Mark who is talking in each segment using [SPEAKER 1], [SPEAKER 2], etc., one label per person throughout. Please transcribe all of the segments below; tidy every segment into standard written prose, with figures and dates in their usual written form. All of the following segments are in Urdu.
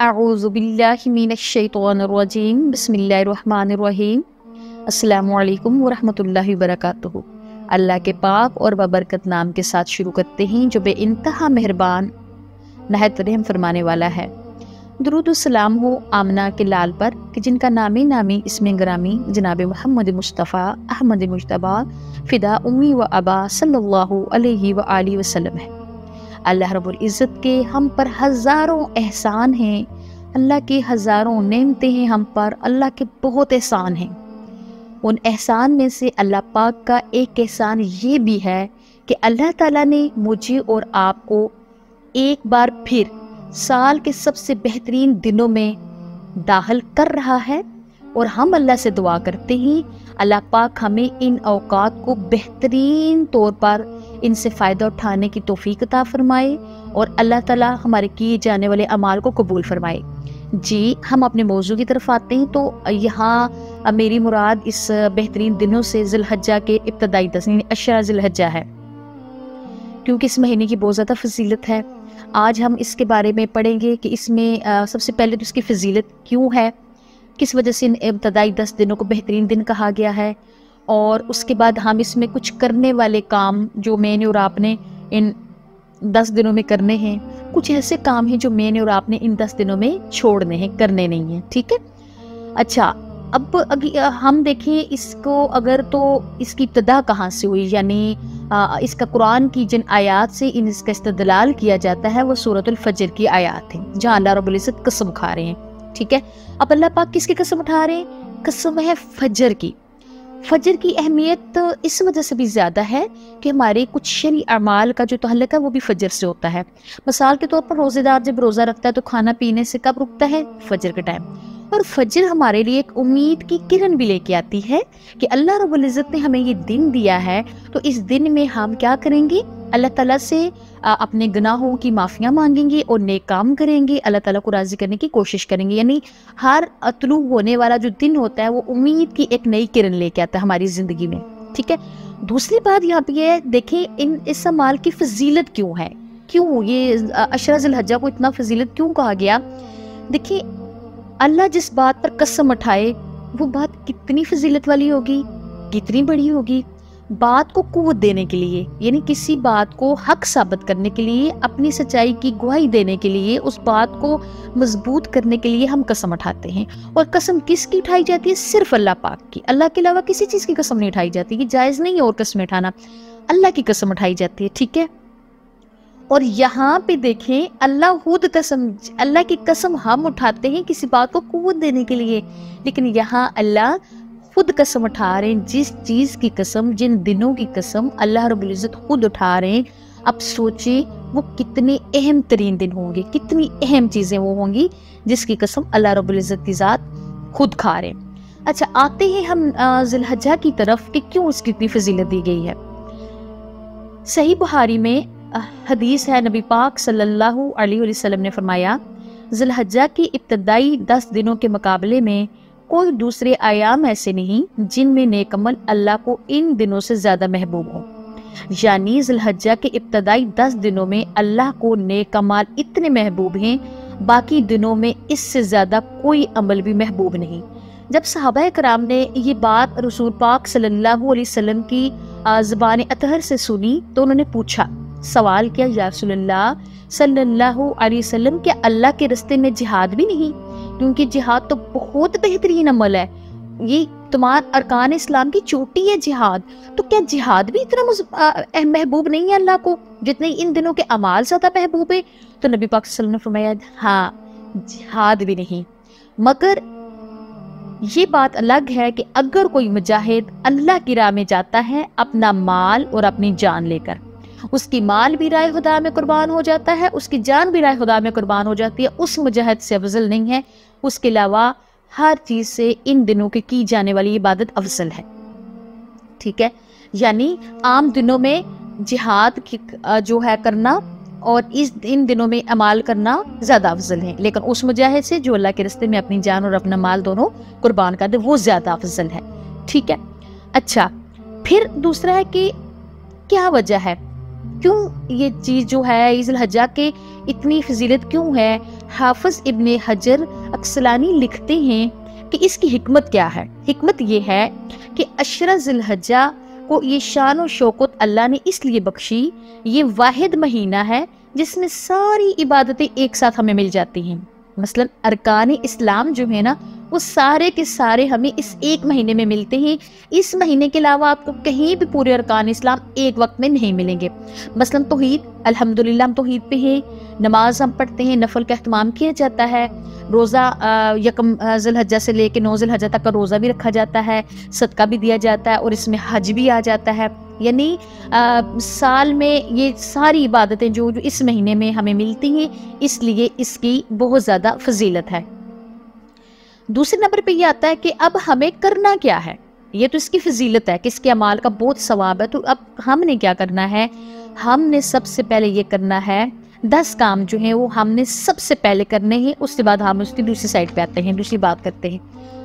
[SPEAKER 1] اعوذ باللہ من الشیطان الرجیم، بسم اللہ الرحمن الرحیم۔ السلام علیکم ورحمۃ اللہ وبرکاتہ۔ اللہ کے پاک اور بابرکت نام کے ساتھ شروع کرتے ہیں جو بے انتہا مہربان نہایت رحم فرمانے والا ہے۔ درود و سلام ہو آمنہ کے لال پر کہ جن کا نامی نامی اسم گرامی جناب محمد مصطفیٰ احمد مجتبیٰ فدا امی و ابا صلی اللہ علیہ وآلہ وسلم ہے۔ اللہ رب العزت کے ہم پر ہزاروں احسان ہیں، اللہ کی ہزاروں نعمتیں ہیں ہم پر، اللہ کے بہت احسان ہیں۔ ان احسان میں سے اللہ پاک کا ایک احسان یہ بھی ہے کہ اللہ تعالیٰ نے مجھے اور آپ کو ایک بار پھر سال کے سب سے بہترین دنوں میں داخل کر رہا ہے، اور ہم اللہ سے دعا کرتے ہیں اللہ پاک ہمیں ان اوقات کو بہترین طور پر ان سے فائدہ اٹھانے کی توفیق عطا فرمائے، اور اللہ تعالیٰ ہمارے کیے جانے والے اعمال کو قبول فرمائے۔ جی ہم اپنے موضوع کی طرف آتے ہیں، تو یہاں میری مراد اس بہترین دنوں سے ذی الحجہ کے ابتدائی 10 یعنی عشرہ ذی الحجہ ہے، کیونکہ اس مہینے کی بہت زیادہ فضیلت ہے۔ آج ہم اس کے بارے میں پڑھیں گے کہ اس میں سب سے پہلے تو اس کی فضیلت کیوں ہے، کس وجہ سے ان ابتدائی 10 دنوں کو بہترین دن کہا گیا ہے، اور اس کے بعد ہم اس میں کچھ کرنے والے کام جو میں نے اور آپ نے ان 10 دنوں میں کرنے ہیں، کچھ ایسے کام ہیں جو میں نے اور آپ نے ان 10 دنوں میں چھوڑنے ہیں، کرنے نہیں ہیں، ٹھیک ہے۔ اچھا، اب ہم دیکھیں اس کو، اگر تو اس کی ابتدا کہاں سے ہوئی، یعنی اس کا قرآن کی جن آیات سے اس کا استدلال کیا جاتا ہے وہ سورۃ الفجر کی آیات ہیں، جہاں اللہ رب العزت قسم کھا رہے ہیں، ٹھیک ہے۔ اب اللہ پاک کس کی قسم اٹھا رہے ہیں؟ قسم ہے فجر کی۔ فجر کی اہمیت اس وجہ سے بھی زیادہ ہے کہ ہمارے کچھ شرعی اعمال کا جو تعلق ہے وہ بھی فجر سے ہوتا ہے۔ مثال کے طور پر روزہ دار جب روزہ رکھتا ہے تو کھانا پینے سے کب رکتا ہے؟ فجر کے ٹائم۔ اور فجر ہمارے لیے ایک امید کی کرن بھی لے کے آتی ہے کہ اللہ رب العزت نے ہمیں یہ دن دیا ہے، تو اس دن میں ہم کیا کریں گے؟ اللہ تعالیٰ سے اپنے گناہوں کی معافیاں مانگیں گے اور نیک کام کریں گے، اللہ تعالیٰ کو راضی کرنے کی کوشش کریں گے۔ یعنی ہر طلوع ہونے والا جو دن ہوتا ہے وہ امید کی ایک نئی کرن لے کے آتا ہے ہماری زندگی میں، ٹھیک ہے۔ دوسری بات یہاں پہ یہ دیکھیں اس اعمال کی فضیلت کیوں ہے، کیوں یہ عشرہ ذی الحجہ کو اتنا فضیلت کیوں کہا گیا؟ دیکھیں اللہ جس بات پر قسم اٹھائے وہ بات کتنی فضیلت والی ہوگی، کتنی بڑی ہوگی۔ بات کو قوت دینے کے لیے، یعنی کسی بات کو حق ثابت کرنے کے لیے، اپنی سچائی کی گواہی دینے کے لیے، اس بات کو مضبوط کرنے کے لیے ہم قسم اٹھاتے ہیں۔ اور قسم کس کی اٹھائی جاتی ہے؟ صرف اللہ پاک کی، اللہ کے علاوہ کسی چیز کی قسم نہیں اٹھائی جاتی، یہ جائز نہیں ہے اور قسم اٹھانا، اللہ کی قسم اٹھائی جاتی ہے، ٹھیک ہے۔ اور یہاں پہ دیکھیں اللہ خود قسم، اللہ کی قسم ہم اٹھاتے ہیں کسی بات کو قوت دینے کے لیے، لیکن یہاں اللہ خود قسم اٹھا رہے ہیں، جس چیز کی قسم، جن دنوں کی قسم اللہ رب العزت خود اٹھا رہے ہیں۔ اب سوچیں وہ کتنے اہم ترین دن ہوں گے، کتنی اہم چیزیں وہ ہوں گی جس کی قسم اللہ رب العزت کی ذات خود کھا رہے ہیں۔ اچھا، آتے ہیں ہم ذی الحجہ کی طرف کہ کیوں اس کی اتنی فضیلت دی گئی ہے۔ صحیح بخاری میں حدیث ہے، نبی پاک صلی اللہ علیہ وسلم نے فرمایا ذی الحجہ کی ابتدائی 10 دنوں کے مقابلے میں کوئی دوسرے ایام ایسے نہیں جن میں نیک عمل اللہ کو ان دنوں سے زیادہ محبوب ہوں۔ یعنی ذی الحجہ کے ابتدائی 10 دنوں میں اللہ کو نیک عمل اتنے محبوب ہیں، باقی دنوں میں اس سے زیادہ کوئی عمل بھی محبوب نہیں۔ جب صحابہ کرام نے یہ بات رسول پاک صلی اللہ علیہ وسلم کی زبان اطہر سے سنی تو انہوں نے پوچھا، سوال کیا، یا رسول اللہ صلی اللہ علیہ وسلم، کیا اللہ کے راستے میں جہاد بھی نہیں؟ کیونکہ جہاد تو بہت بہترین عمل ہے، یہ تمام ارکان اسلام کی چوٹی ہے جہاد، تو کیا جہاد بھی اتنا محبوب نہیں ہے اللہ کو جتنے ان دنوں کے اعمال زیادہ محبوب ہے؟ تو نبی پاک صلی اللہ علیہ وسلم نے فرمایا ہاں جہاد بھی نہیں، مگر یہ بات الگ ہے کہ اگر کوئی مجاہد اللہ کی راہ میں جاتا ہے اپنا مال اور اپنی جان لے کر، اس کی مال بھی راہ خدا میں قربان ہو جاتا ہے، اس کی جان بھی راہ خدا میں قربان ہو جاتی ہے، اس مجاہد سے افضل نہیں ہے۔ اس کے علاوہ ہر چیز سے ان دنوں کی جانے والی عبادت افضل ہے، ٹھیک ہے۔ یعنی عام دنوں میں جہاد جو ہے کرنا اور ان دنوں میں اعمال کرنا زیادہ افضل ہے، لیکن اس مجاہد سے جو اللہ کے راستے میں اپنی جان اور اپنا مال دونوں قربان کر دے وہ زیادہ افضل ہے، ٹھیک ہے۔ اچھا، پھر دوسرا ہے کہ کیا وجہ ہے، کیوں یہ چیز جو ہے ذی الحجہ کے اتنی فضیلت کیوں ہے؟ حافظ ابن حجر عسقلانی لکھتے ہیں کہ اس کی حکمت کیا ہے۔ حکمت یہ ہے کہ عشرہ ذی الحجہ کو یہ شان و شوکت اللہ نے اس لیے بخشی، یہ واحد مہینہ ہے جس میں ساری عبادتیں ایک ساتھ ہمیں مل جاتی ہیں۔ مثلا ارکان اسلام جو ہے نا وہ سارے کے سارے ہمیں اس ایک مہینے میں ملتے ہیں۔ اس مہینے کے علاوہ آپ کو کہیں بھی پورے ارکان اسلام ایک وقت میں نہیں ملیں گے۔ مثلا توحید، الحمدللہ ہم توحید پہ ہیں، نماز ہم پڑھتے ہیں، نفل کا اہتمام کیا جاتا ہے، روزہ یکم ذی الحجہ سے لے کے 9 ذی الحجہ تک کا روزہ بھی رکھا جاتا ہے، صدقہ بھی دیا جاتا ہے، اور اس میں حج بھی آ جاتا ہے۔ یعنی سال میں یہ ساری عبادتیں جو اس مہینے میں ہمیں ملتی ہیں، اس لیے اس کی بہت زیادہ فضیلت ہے۔ دوسرے نمبر پہ یہ آتا ہے کہ اب ہمیں کرنا کیا ہے۔ یہ تو اس کی فضیلت ہے کہ اس کے اعمال کا بہت ثواب ہے، تو اب ہم نے کیا کرنا ہے؟ ہم نے سب سے پہلے یہ کرنا ہے 10 کام جو ہیں وہ ہم نے سب سے پہلے کرنے ہیں، اس کے بعد ہم اس کی دوسری سائڈ پہ آتے ہیں، دوسری بات کرتے ہیں۔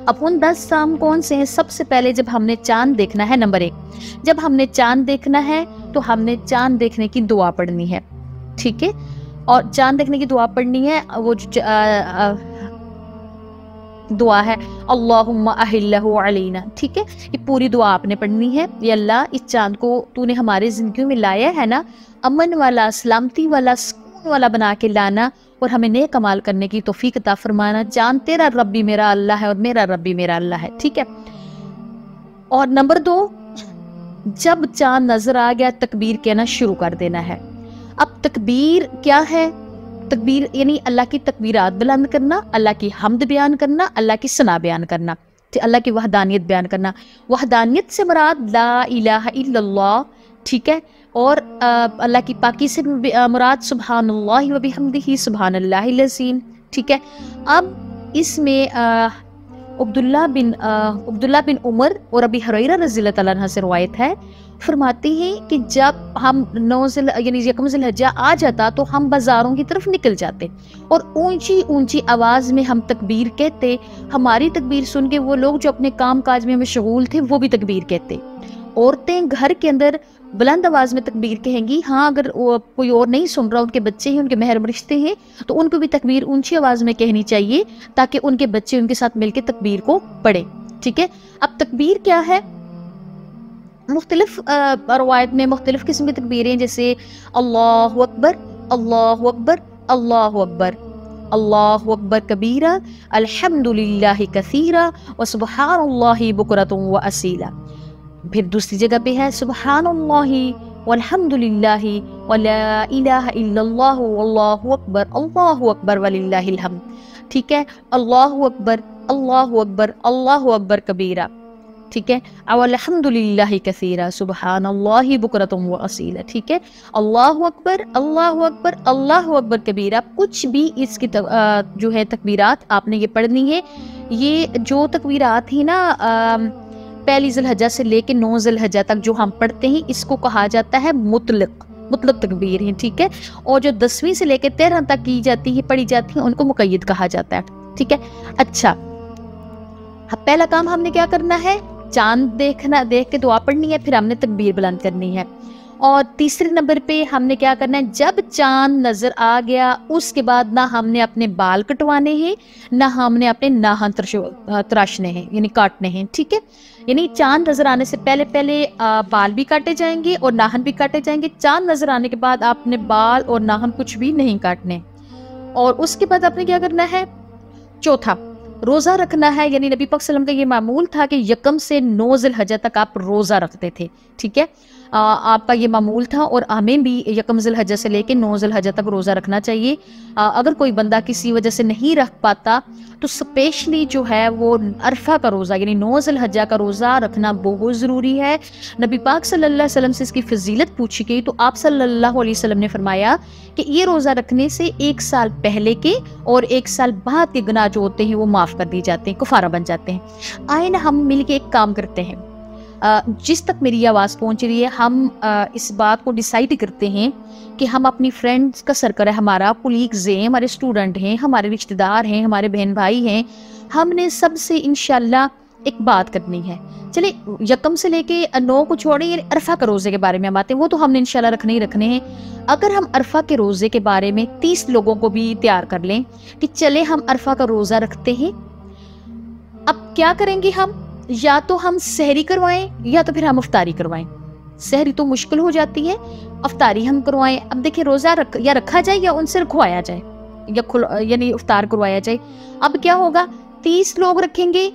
[SPEAKER 1] اب ان 10 کام کون سے ہیں؟ سب سے پہلے جب ہم نے چاند دیکھنا ہے، نمبر 1 جب ہم نے چاند دیکھنا ہے تو ہم نے چاند دیکھنے کی دعا پڑھنی ہے، ٹھیک ہے؟ اور چاند دیکھنے کی دعا پڑھنی ہے، وہ جو دعا ہے اللہم اہلہ علینا، ٹھیک ہے؟ یہ پوری دعا آپ نے پڑھنی ہے۔ یہ اللہ اس چاند کو تو نے ہمارے زندگیوں میں لایا ہے نا، امن والا، سلامتی والا، سکون والا بنا کے لانا، اور ہمیں نیک عمال کرنے کی توفیق عطا فرمانا۔ چاند تیرا رب بھی میرا اللہ ہے اور میرا رب بھی میرا اللہ ہے، ٹھیک ہے؟ اور نمبر 2 جب چاند نظر آ گیا تکبیر کہنا شروع کر دینا ہے۔ اب تکبیر کیا ہے؟ تکبیر یعنی اللہ کی تکبیرات بلند کرنا، اللہ کی حمد بیان کرنا، اللہ کی ثنا بیان کرنا، اللہ کی وحدانیت بیان کرنا۔ وحدانیت سے مراد لا الہ الا اللہ، ٹھیک ہے؟ اور اللہ کی پاکی سے مراد سبحان اللہ و بحمدہ سبحان اللہ العظیم، ٹھیک ہے؟ اب اس میں عبداللہ بن عمر اور ابی ہریرہ رضی اللہ تعالیٰ عنہ سے روایت ہے، فرماتے ہیں کہ جب ہم یکم ذی الحجہ آ جاتا تو ہم بازاروں کی طرف نکل جاتے اور اونچی اونچی آواز میں ہم تکبیر کہتے۔ ہماری تکبیر سن کے وہ لوگ جو اپنے کام کاج میں مشغول تھے وہ بھی تکبیر کہتے۔ عورتیں گھر کے اندر بلند آواز میں تکبیر کہیں گی، ہاں اگر کوئی اور نہیں سن رہا، ان کے بچے ہیں، ان کے محرم رشتے ہیں، تو ان کو بھی تکبیر اونچی آواز میں کہنی چاہیے تاکہ ان کے بچے ان کے ساتھ مل کے تکبیر کو پڑھیں، ٹھیک ہے؟ اب تکبیر کیا ہے؟ مختلف روایت میں مختلف قسم کی تکبیریں، جیسے اللہ اکبر، اللہ اکبر، اللہ اکبر، اللہ اکبر کبیرہ، الحمدللہ کثیرہ، وسبحان اللہ بکرۃ واصیلا۔ پھر دوسری جگہ پہ ہے سبحان اللہ والحمدللہ ولا الہ الا اللہ واللہ اکبر وللہ الحمد، ٹھیک ہے؟ اللہ اکبر، اللہ اکبر، اللہ اکبر کبیرہ، ٹھیک ہے؟ الحمدللہ کثیرہ، سبحان اللہ بکرۃ واصیلا، ٹھیک ہے؟ اللہ اکبر، اللہ اکبر، اللہ اکبر کبیرہ۔ کچھ بھی اس کی جو ہے تکبیرات آپ نے یہ پڑھنی ہے۔ یہ جو تکبیرات ہیں نا پہلی ذی الحجہ سے لے کے 9 ذی الحجہ تک جو ہم پڑھتے ہیں، اس کو کہا جاتا ہے مطلق تکبیر ہیں، ٹھیک ہے؟ اور جو 10ویں سے لے کے 13 تک کی جاتی ہے، پڑھی جاتی ہیں، ان کو مقید کہا جاتا ہے، ٹھیک ہے؟ اچھا، پہلا کام ہم نے کیا کرنا ہے؟ چاند دیکھ کے دعا پڑھنی ہے، پھر ہم نے تکبیر بلند کرنی ہے۔ اور تیسرے نمبر پہ ہم نے کیا کرنا ہے؟ جب چاند نظر آ گیا اس کے بعد نہ ہم نے اپنے بال کٹوانے ہیں، نہ ہم نے اپنے ناخن تراشنے ہیں، یعنی کاٹنے ہیں، ٹھیک ہے؟ یعنی چاند نظر آنے سے پہلے بال بھی کاٹے جائیں گے اور ناخن بھی کاٹے جائیں گے۔ چاند نظر آنے کے بعد آپ نے بال اور ناخن کچھ بھی نہیں کاٹنے۔ اور اس کے بعد آپ نے کیا کرنا ہے؟ چوتھا، روزہ رکھنا ہے۔ یعنی نبی پاک صلی اللہ علیہ وسلم کا یہ معمول تھا کہ یکم سے 9 ذی الحجہ تک آپ روزہ رکھتے تھے، ٹھیک ہے؟ آپ کا یہ معمول تھا، اور ہمیں بھی یکم ذی الحجہ سے لے کے 9 ذی الحجہ تک روزہ رکھنا چاہیے۔ اگر کوئی بندہ کسی وجہ سے نہیں رکھ پاتا تو اسپیشلی جو ہے وہ عرفہ کا روزہ یعنی 9 ذی الحجہ کا روزہ رکھنا بہت ضروری ہے۔ نبی پاک صلی اللہ علیہ وسلم سے اس کی فضیلت پوچھی گئی تو آپ صلی اللہ علیہ وسلم نے فرمایا کہ یہ روزہ رکھنے سے 1 سال پہلے کے اور 1 سال بعد کے گناہ جو ہوتے ہیں وہ معاف کر دی جاتے ہیں، کفارہ بن جاتے ہیں۔ آئے نا ہم مل کے ایک کام کرتے ہیں، جس تک میری آواز پہنچ رہی ہے ہم اس بات کو ڈیسائیڈ کرتے ہیں کہ ہم اپنی فرینڈز کا سرکل ہے، ہمارا کولیگز ہیں، ہمارے اسٹوڈنٹ ہیں، ہمارے رشتہ دار ہیں، ہمارے بہن بھائی ہیں، ہم نے سب سے انشاءاللہ ایک بات کرنی ہے. چلے یکم سے لے کے 9 کو چھوڑیں، یعنی عرفہ کے روزے کے بارے میں ہم آتے ہیں، وہ تو ہم نے انشاءاللہ رکھنے ہی رکھنے ہیں. اگر ہم عرفہ کے روزے کے بارے میں 30 لوگوں کو بھی تیار کر لیں کہ چلے ہم عرفہ کا روزہ رکھتے ہیں، اب کیا کریں گے ہم؟ یا تو ہم سحری کروائیں یا تو پھر ہم افطاری کروائیں. سحری تو مشکل ہو جاتی ہے، افطاری ہم کروائیں. اب دیکھیں روزہ یا رکھا جائے یا ان سے رکھوایا جائے، یا یعنی افطار کروایا جائے. اب کیا ہوگا، 30 لوگ رکھیں گے،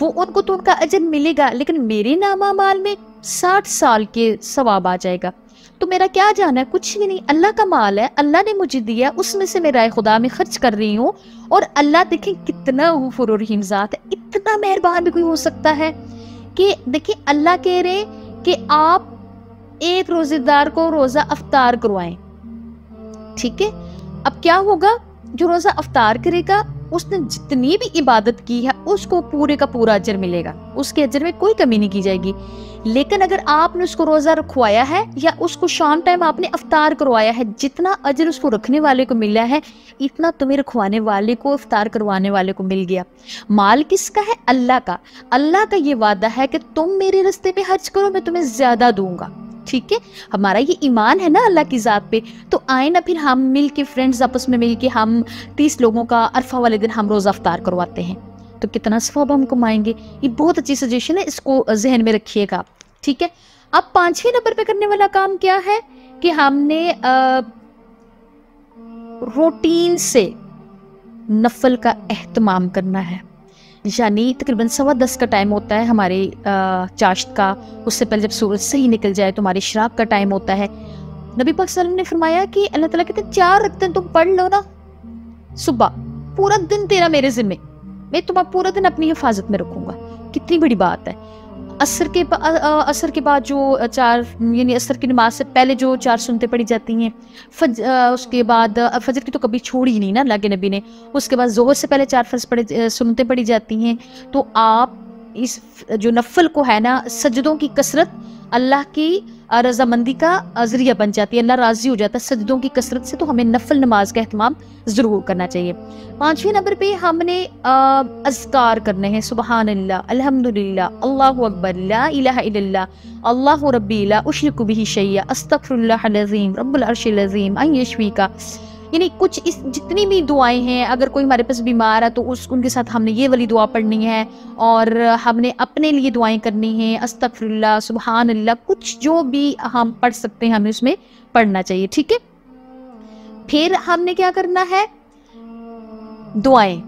[SPEAKER 1] وہ ان کو تو ان کا اجر ملے گا، لیکن میرے نام اعمال میں 60 سال کے ثواب آ جائے گا. تو میرا کیا جانا ہے؟ کچھ بھی نہیں، اللہ کا مال ہے، اللہ نے مجھے دیا، اس میں سے میرا خدا میں خرچ کر رہی ہوں. اور اللہ دیکھیں کتنا غفور رحیم ذات ہے، اتنا مہربان بھی کوئی ہو سکتا ہے کہ دیکھیں اللہ کہہ رہے کہ آپ ایک روزے دار کو روزہ افطار کروائیں. ٹھیک ہے، اب کیا ہوگا، جو روزہ افطار کرے گا اس نے جتنی بھی عبادت کی ہے اس کو پورے کا پورا اجر ملے گا، اس کے اجر میں کوئی کمی نہیں کی جائے گی. لیکن اگر آپ نے اس کو روزہ رکھوایا ہے یا اس کو شام ٹائم آپ نے افطار کروایا ہے، جتنا اجر اس کو رکھنے والے کو ملا ہے اتنا تمہیں رکھوانے والے کو، افطار کروانے والے کو مل گیا. مال کس کا ہے؟ اللہ کا. اللہ کا یہ وعدہ ہے کہ تم میرے راستے میں خرچ کرو، میں تمہیں زیادہ دوں گا. ٹھیک ہے، ہمارا یہ ایمان ہے نا اللہ کی ذات پہ. تو آئیں نا پھر ہم مل کے فرینڈز آپس میں مل کے ہم 30 لوگوں کا عرفہ والے دن ہم روزہ افطار کرواتے ہیں، تو کتنا ثواب ہم کمائیں گے. یہ بہت اچھی سجیشن ہے، اس کو ذہن میں رکھیے گا. ٹھیک ہے، اب 5ویں نمبر پہ کرنے والا کام کیا ہے کہ ہم نے روٹین سے نفل کا اہتمام کرنا ہے. یعنی تقریباً 10:15 کا ٹائم ہوتا ہے ہمارے چاشت کا، اس سے پہلے جب سورج صحیح نکل جائے تو ہمارے اشراق کا ٹائم ہوتا ہے. نبی پاک صلی اللہ علیہ وسلم نے فرمایا کہ اللہ تعالیٰ کہتے ہیں 4 رکعتیں تم پڑھ لو نا صبح، پورا دن تیرا میرے ذمے، میں تمہیں پورا دن اپنی حفاظت میں رکھوں گا. کتنی بڑی بات ہے. عصر کے بعد جو 4 یعنی عصر کی نماز سے پہلے جو 4 سنتیں پڑھی جاتی ہیں، اس کے بعد فجر کی تو کبھی چھوڑی ہی نہیں نا اللہ کے نبی نے. اس کے بعد ظہر سے پہلے 4 سنتیں پڑھی جاتی ہیں. تو آپ اس جو نفل کو ہے نا، سجدوں کی کثرت اللہ کی رضامندی کا ذریعہ بن جاتی ہے، اللہ راضی ہو جاتا ہے سجدوں کی کثرت سے. تو ہمیں نفل نماز کا اہتمام ضرور کرنا چاہیے. 5ویں نمبر پہ ہم نے اذکار کرنے ہیں، سبحان اللہ، الحمدللہ، اللہ اکبر، لا الہ الا اللہ، اللہ ربی لا اشرک بہ شیئا، استغفر اللہ العظیم رب العرش العظیم ان یشفیک. یعنی کچھ جتنی بھی دعائیں ہیں، اگر کوئی ہمارے پاس بیمار ہے تو ان کے ساتھ ہم نے یہ والی دعا پڑھنی ہے، اور ہم نے اپنے لیے دعائیں کرنی ہیں، استغفر اللہ، سبحان اللہ، کچھ جو بھی ہم پڑھ سکتے ہیں ہمیں اس میں پڑھنا چاہیے. ٹھیک ہے، پھر ہم نے کیا کرنا ہے، دعائیں،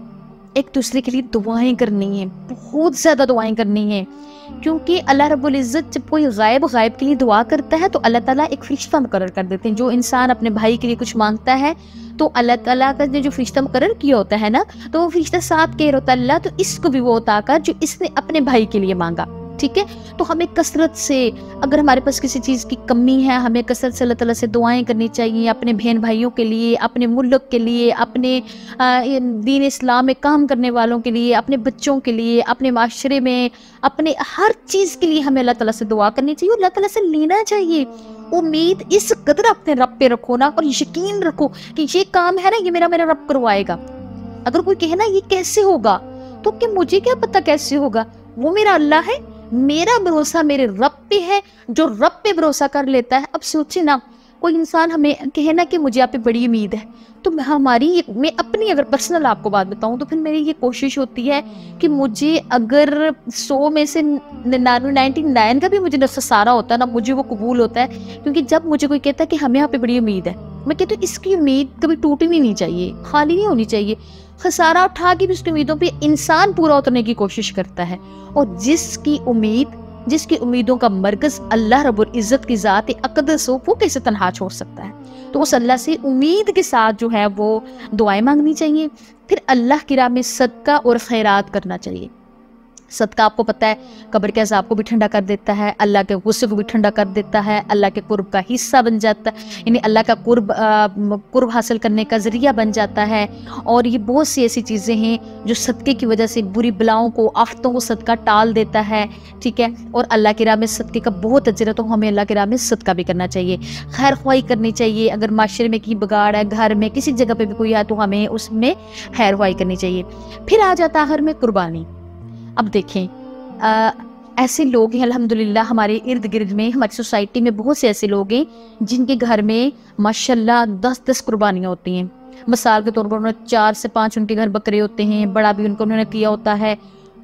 [SPEAKER 1] ایک دوسرے کے لیے دعائیں کرنی ہیں، بہت زیادہ دعائیں کرنی ہیں. کیونکہ اللہ رب العزت جب کوئی غائب کے لیے دعا کرتا ہے تو اللہ تعالیٰ ایک فرشتہ مقرر کر دیتے ہیں. جو انسان اپنے بھائی کے لیے کچھ مانگتا ہے تو اللہ تعالیٰ کا نے جو فرشتہ مقرر کیا ہوتا ہے نا، تو وہ فرشتہ ساتھ کہہ رہا ہوتا ہے اللہ تو اس کو بھی وہ عطا کر جو اس نے اپنے بھائی کے لیے مانگا. ٹھیک ہے، تو ہمیں کثرت سے، اگر ہمارے پاس کسی چیز کی کمی ہے، ہمیں کثرت سے اللہ تعالیٰ سے دعائیں کرنی چاہیے، اپنے بہن بھائیوں کے لیے، اپنے ملک کے لیے، اپنے دین اسلام میں کام کرنے والوں کے لیے، اپنے بچوں کے لیے، اپنے معاشرے میں، اپنے ہر چیز کے لیے ہمیں اللہ تعالیٰ سے دعا کرنی چاہیے اور اللہ تعالیٰ سے لینا چاہیے. امید اس قدر اپنے رب پہ رکھو نا، اور یقین رکھو کہ یہ کام ہے نا، یہ میرا رب کروائے گا. اگر کوئی کہے نا یہ کیسے ہوگا، تو کہ مجھے کیا پتا کیسے ہوگا، وہ میرا اللہ ہے، میرا بھروسہ میرے رب پہ ہے. جو رب پہ بھروسہ کر لیتا ہے، اب سوچے نا کوئی انسان ہمیں کہے نا کہ مجھے آپ پہ بڑی امید ہے، تو میں اپنی اگر پرسنل آپ کو بات بتاؤں تو پھر میری یہ کوشش ہوتی ہے کہ مجھے اگر 100 میں سے 99 کا بھی مجھے خسارہ ہوتا ہے نا، مجھے وہ قبول ہوتا ہے. کیونکہ جب مجھے کوئی کہتا ہے کہ ہمیں آپ پہ بڑی امید ہے، میں کہتی ہوں اس کی امید کبھی ٹوٹنی نہیں چاہیے، خالی نہیں ہونی چاہیے. خسارہ اٹھا کے بھی اس کی امیدوں پہ انسان پورا اترنے کی کوشش کرتا ہے. اور جس کی امیدوں کا مرکز اللہ رب العزت کی ذات اقدس ہو، وہ کیسے تنہا چھوڑ سکتا ہے. تو اس اللہ سے امید کے ساتھ جو ہے وہ دعائیں مانگنی چاہیے. پھر اللہ کی راہ میں صدقہ اور خیرات کرنا چاہیے. صدقہ آپ کو پتہ ہے قبر کے عذاب کو بھی ٹھنڈا کر دیتا ہے، اللہ کے غصے کو بھی ٹھنڈا کر دیتا ہے، اللہ کے قرب کا حصہ بن جاتا ہے، یعنی اللہ کا قرب حاصل کرنے کا ذریعہ بن جاتا ہے. اور یہ بہت سی ایسی چیزیں ہیں جو صدقے کی وجہ سے بری بلاؤں کو، آفتوں کو صدقہ ٹال دیتا ہے. ٹھیک ہے، اور اللہ کی راہ میں صدقے کا بہت اجر ہے، تو ہمیں اللہ کی راہ میں صدقہ بھی کرنا چاہیے، خیر خواہی کرنی چاہیے. اگر معاشرے میں کہیں بگاڑ ہے، گھر میں کسی جگہ پہ بھی کوئی ہے تو ہمیں اس میں خیر خواہی کرنی چاہیے. پھر آ جاتا آخر میں قربانی. اب دیکھیں ایسے لوگ ہیں الحمدللہ ہمارے ارد گرد میں، ہماری سوسائٹی میں بہت سے ایسے لوگ ہیں جن کے گھر میں ماشاءاللہ 10 قربانیاں ہوتی ہیں. مثال کے طور پر 4 سے 5 ان کے گھر بکرے ہوتے ہیں، بڑا بھی ان کو انہوں نے کیا ہوتا ہے.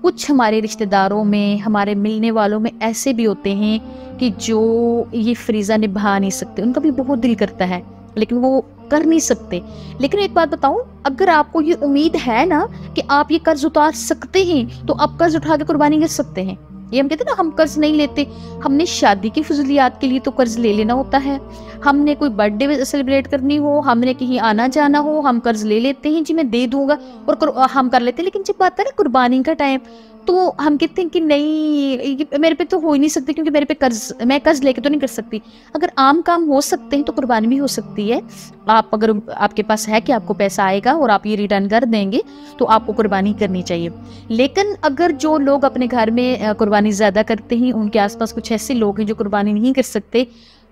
[SPEAKER 1] کچھ ہمارے رشتہ داروں میں، ہمارے ملنے والوں میں ایسے بھی ہوتے ہیں کہ جو یہ فریضہ نبھا نہیں سکتے، ان کا بھی بہت دل کرتا ہے لیکن وہ کر نہیں سکتے. لیکن ایک بات بتاؤں، اگر آپ کو یہ امید ہے نا کہ آپ یہ قرض اتار سکتے ہیں تو آپ قرض اٹھا کے قربانی کر سکتے ہیں. یہ ہم کہتے ہیں نا ہم قرض نہیں لیتے، ہم نے شادی کی فضولیات کے لیے تو قرض لے لینا ہوتا ہے. ہم نے کوئی برتھ ڈے سیلیبریٹ کرنی ہو، ہم نے کہیں آنا جانا ہو، ہم قرض لے لیتے ہیں، جی میں دے دوں گا اور ہم کر لیتے ہیں. لیکن جب بات ہے نا قربانی کا ٹائم، تو ہم کہتے ہیں کہ نہیں میرے پہ تو ہو ہی نہیں سکتی، کیونکہ میرے پہ میں قرض لے کے تو نہیں کر سکتی. اگر عام کام ہو سکتے ہیں تو قربانی بھی ہو سکتی ہے. اگر آپ کے پاس ہے کہ آپ کو پیسہ آئے گا اور آپ یہ ریٹرن کر دیں گے تو آپ کو قربانی کرنی چاہیے. لیکن اگر جو لوگ اپنے گھر میں قربانی زیادہ کرتے ہیں، ان کے آس پاس کچھ ایسے لوگ ہیں جو قربانی نہیں کر سکتے،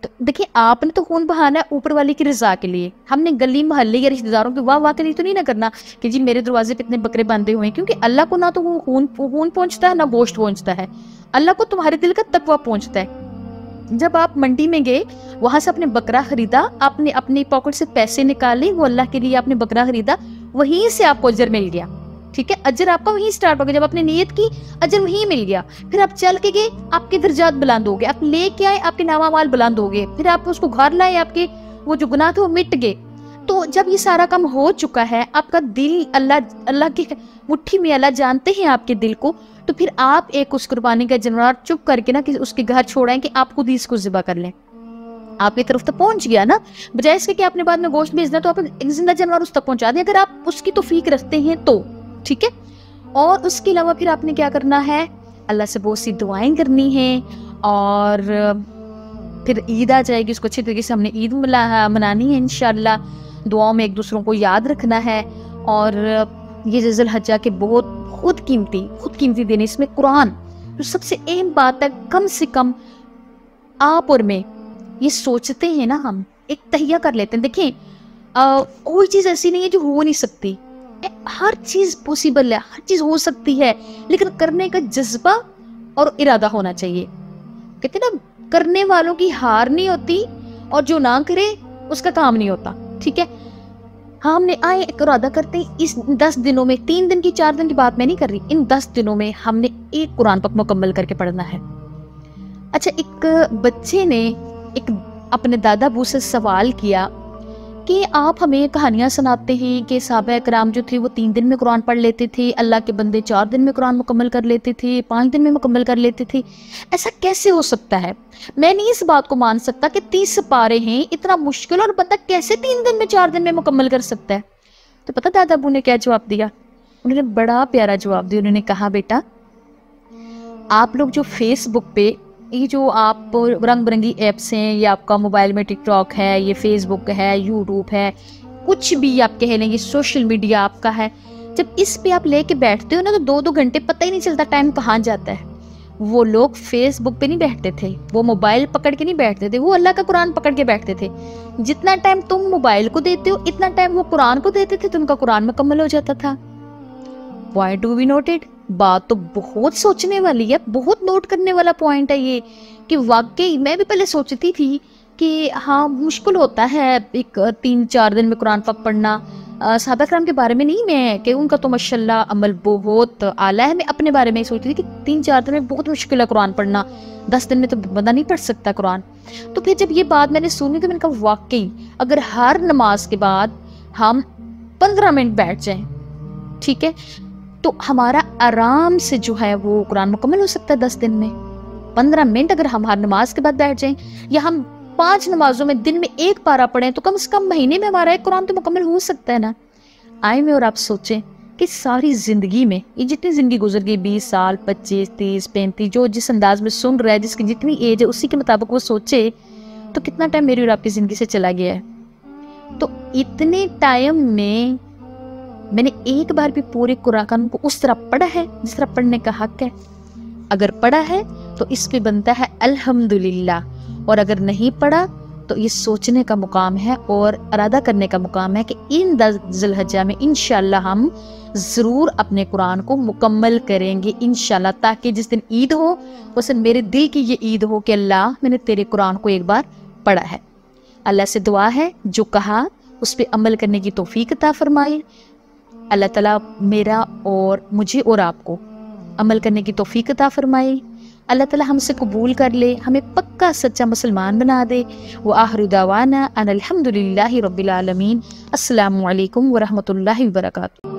[SPEAKER 1] تو دیکھیں آپ نے تو خون بہانا ہے اوپر والے کی رضا کے لیے. ہم نے گلی محلے یا رشتہ داروں کے واہ واہ کے لیے تو نہیں نہ کرنا کہ جی میرے دروازے پہ اتنے بکرے باندھے ہوئے ہیں، کیونکہ اللہ کو نہ تو وہ خون پہنچتا ہے نہ گوشت پہنچتا ہے. اللہ کو تمہارے دل کا تقویٰ پہنچتا ہے. جب آپ منڈی میں گئے، وہاں سے آپ نے بکرا خریدا، آپ نے اپنی پاکٹ سے پیسے نکالے، وہ اللہ کے لیے آپ نے بکرا خریدا، وہیں سے آپ کو اجر مل گیا. ٹھیک ہے، اجر آپ کا وہیں سٹارٹ ہو گیا. جب آپ نے نیت کی اجر وہیں مل گیا. پھر آپ چل کے گئے، آپ کے درجات بلند ہو گئے. آپ لے کے آئے، آپ کے نام اعمال بلند ہو گئے. پھر آپ اس کو گھر لائے، آپ کے وہ جو گناہ تھے وہ مٹ گئے. تو جب یہ سارا کام ہو چکا ہے، آپ کا دل اللہ کی مٹھی میں، اللہ جانتے ہیں آپ کے دل کو، تو پھر آپ ایک اس قربانی کا جانور چپ کر کے نا اس کے گھر چھوڑائیں کہ آپ خود ہی اس کو ذبح کر لیں. آپ کی طرف تو پہنچ گیا نا، بجائے اس کے کہ آپ نے بعد میں گوشت بھیجنا، تو آپ ایک زندہ جانور اس تک پہنچا دیں اگر آپ اس کی توفیق رکھتے ہیں تو. ٹھیک ہے، اور اس کے علاوہ پھر آپ نے کیا کرنا ہے، اللہ سے بہت سی دعائیں کرنی ہیں. اور پھر عید آ جائے گی، اس کو اچھی طریقے سے ہم نے عید منانی ہے انشاءاللہ. دعاؤں میں ایک دوسروں کو یاد رکھنا ہے. اور یہ ذی الحجہ کے بہت خود قیمتی دن، اس میں قرآن جو سب سے اہم بات ہے، کم سے کم آپ اور میں یہ سوچتے ہیں نا، ہم ایک تہیہ کر لیتے ہیں. دیکھیں کوئی چیز ایسی نہیں ہے جو ہو نہیں سکتی، ہر چیز پوسیبل ہے، ہر چیز ہو سکتی ہے، لیکن کرنے کا جذبہ اور ارادہ ہونا چاہیے. کہتے ہیں نا کرنے والوں کی ہار نہیں ہوتی اور جو نہ کرے اس کا کام نہیں ہوتا. ٹھیک ہے، ہم نے آئے ایک ارادہ کرتے ہیں اس 10 دنوں میں، 3 دن کی 4 دن کی بات میں نہیں کر رہی، ان 10 دنوں میں ہم نے ایک قرآن پاک مکمل کر کے پڑھنا ہے. اچھا، ایک بچے نے اپنے دادا ابو سے سوال کیا کہ آپ ہمیں کہانیاں سناتے ہیں کہ صحابہ کرام جو تھے وہ 3 دن میں قرآن پڑھ لیتے تھے، اللہ کے بندے 4 دن میں قرآن مکمل کر لیتے تھے، 5 دن میں مکمل کر لیتے تھے، ایسا کیسے ہو سکتا ہے؟ میں نہیں اس بات کو مان سکتا کہ 30 پارے ہیں، اتنا مشکل، اور بندہ کیسے 3 دن میں 4 دن میں مکمل کر سکتا ہے؟ تو پتہ دادا ابو نے کیا جواب دیا؟ انہوں نے بڑا پیارا جواب دیا. انہوں نے کہا بیٹا، آپ لوگ جو فیس بک پہ یہ جو آپ رنگ برنگی ایپس ہیں، یہ آپ کا موبائل میں ٹک ٹاک ہے، یہ فیس بک ہے، یوٹیوب ہے، کچھ بھی آپ کہہ لیں، یہ سوشل میڈیا آپ کا ہے، جب اس پہ آپ لے کے بیٹھتے ہو نا تو 2 گھنٹے پتہ ہی نہیں چلتا ٹائم کہاں جاتا ہے. وہ لوگ فیس بک پہ نہیں بیٹھتے تھے، وہ موبائل پکڑ کے نہیں بیٹھتے تھے، وہ اللہ کا قرآن پکڑ کے بیٹھتے تھے. جتنا ٹائم تم موبائل کو دیتے ہو اتنا ٹائم وہ قرآن کو دیتے تھے، تو ان کا قرآن مکمل ہو جاتا تھا. Why do we note it؟ بات تو بہت سوچنے والی ہے، بہت نوٹ کرنے والا پوائنٹ ہے یہ، کہ واقعی میں بھی پہلے سوچتی تھی کہ ہاں مشکل ہوتا ہے ایک 3-4 دن میں قرآن پاک پڑھنا. صحابہ کرام کے بارے میں نہیں، میں کہ ان کا تو ماشاءاللہ عمل بہت اعلیٰ ہے، میں اپنے بارے میں سوچتی تھی کہ 3-4 دن میں بہت مشکل ہے قرآن پڑھنا، 10 دن میں تو بندہ نہیں پڑھ سکتا قرآن. تو پھر جب یہ بات میں نے سنی تو میں نے کہا واقعی اگر ہر نماز کے بعد ہم 15 منٹ بیٹھ جائیں، ٹھیک ہے، تو ہمارا آرام سے جو ہے وہ قرآن مکمل ہو سکتا ہے 10 دن میں. 15 منٹ اگر ہم ہر نماز کے بعد بیٹھ جائیں، یا ہم 5 نمازوں میں دن میں 1 پارہ پڑھیں، تو کم سے کم مہینے میں ہمارا ایک قرآن تو مکمل ہو سکتا ہے نا. آئے میں اور آپ سوچیں کہ ساری زندگی میں یہ جتنی زندگی گزر گئی، 20 سال، 25، 30، 35، جو جس انداز میں سن رہا ہے، جس کی جتنی ایج ہے اسی کے مطابق وہ سوچے تو کتنا ٹائم میری اور آپ کی زندگی سے چلا گیا ہے. تو اتنے ٹائم میں نے ایک بار بھی پورے قرآن کو اس طرح پڑھا ہے جس طرح پڑھنے کا حق ہے؟ اگر پڑھا ہے تو اس پہ بنتا ہے الحمدللہ، اور اگر نہیں پڑھا تو یہ سوچنے کا مقام ہے اور ارادہ کرنے کا مقام ہے کہ ان 10 ذی الحجہ میں انشاءاللہ ہم ضرور اپنے قرآن کو مکمل کریں گے انشاءاللہ، تاکہ جس دن عید ہو اس دن میرے دل کی یہ عید ہو کہ اللہ میں نے تیرے قرآن کو ایک بار پڑھا ہے۔ اللہ سے دعا ہے جو کہا اس پہ عمل کرنے کی توفیق عطا فرمائے۔ اللہ تعالیٰ میرا اور مجھے اور آپ کو عمل کرنے کی توفیق عطا فرمائے۔ اللہ تعالیٰ ہم سے قبول کر لے، ہمیں پکا سچا مسلمان بنا دے۔ وآخر دعوانا ان الحمد للہ رب العالمین۔ السلام علیکم ورحمۃ اللہ وبرکاتہ۔